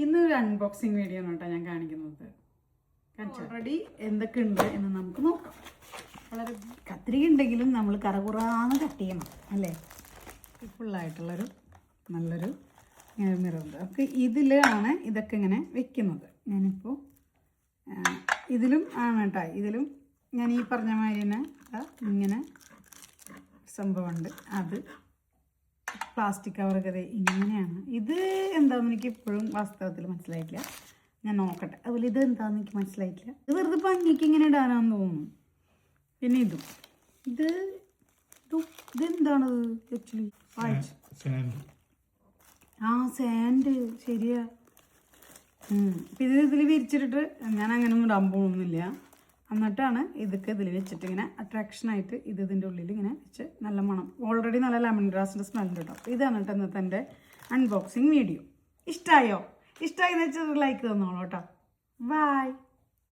ഇന്നൊരു unboxing video ആണ് കേട്ടോ ഞാൻ കാണിക്കുന്നത്. ഓൾറെഡി എന്തൊക്കെ ഉണ്ട് എന്ന് നമുക്ക് നോക്കാം. വളരെ കത്രിക ഉണ്ടെങ്കിലും നമ്മൾ കറകുറാന്ന് കട്ട് ചെയ്യണം അല്ലേ. ഫുള്ളായിട്ടുള്ളൊരു നല്ലൊരു മിററുണ്ട്. നമുക്ക് ഇതിലാണ് ഇതൊക്കെ ഇങ്ങനെ വെക്കുന്നത്. ഞാനിപ്പോൾ ഇതിലും ആണ് കേട്ടോ. ഇതിലും ഞാൻ ഈ പറഞ്ഞ മാതിരി തന്നെ ഇങ്ങനെ സംഭവമുണ്ട്. അത് പ്ലാസ്റ്റിക് കവറൊക്കെ ഇങ്ങനെയാണ്. ഇത് എന്താണെന്ന് എനിക്ക് ഇപ്പോഴും വാസ്തവത്തിൽ മനസ്സിലായിട്ടില്ല. ഞാൻ നോക്കട്ടെ. അതുപോലെ ഇത് എന്താണെന്ന് എനിക്ക് മനസ്സിലായിട്ടില്ല. ഇത് വെറുതെ ഭംഗിക്ക് ഇങ്ങനെ ഇടാനാണെന്ന് തോന്നുന്നു. പിന്നെ ഇതെന്താണത് ആക്ച്വലി വായിച്ചു. സാൻഡ് ശരിയാ. ഇതിൽ വിരിച്ചിട്ടിട്ട് ഞാൻ അങ്ങനെ ഒന്നും ഇടാൻ പോകുന്നില്ല. എന്നിട്ടാണ് ഇതൊക്കെ ഇതിൽ വെച്ചിട്ട് ഇങ്ങനെ അട്രാക്ഷനായിട്ട് ഇതിൻ്റെ ഉള്ളിൽ ഇങ്ങനെ വെച്ച് നല്ല മണം. ഓൾറെഡി നല്ല ലെമൺ ഗ്രാസിൻ്റെ സ്മെല്ല് കേട്ടോ. ഇതാണ് കേട്ടോ ഇന്നത്തെ എൻ്റെ അൺബോക്സിങ് വീഡിയോ. ഇഷ്ടമായോ? ഇഷ്ടമായി എന്ന് വെച്ചാൽ ലൈക്ക് തന്നോളൂ കേട്ടോ. ബൈ.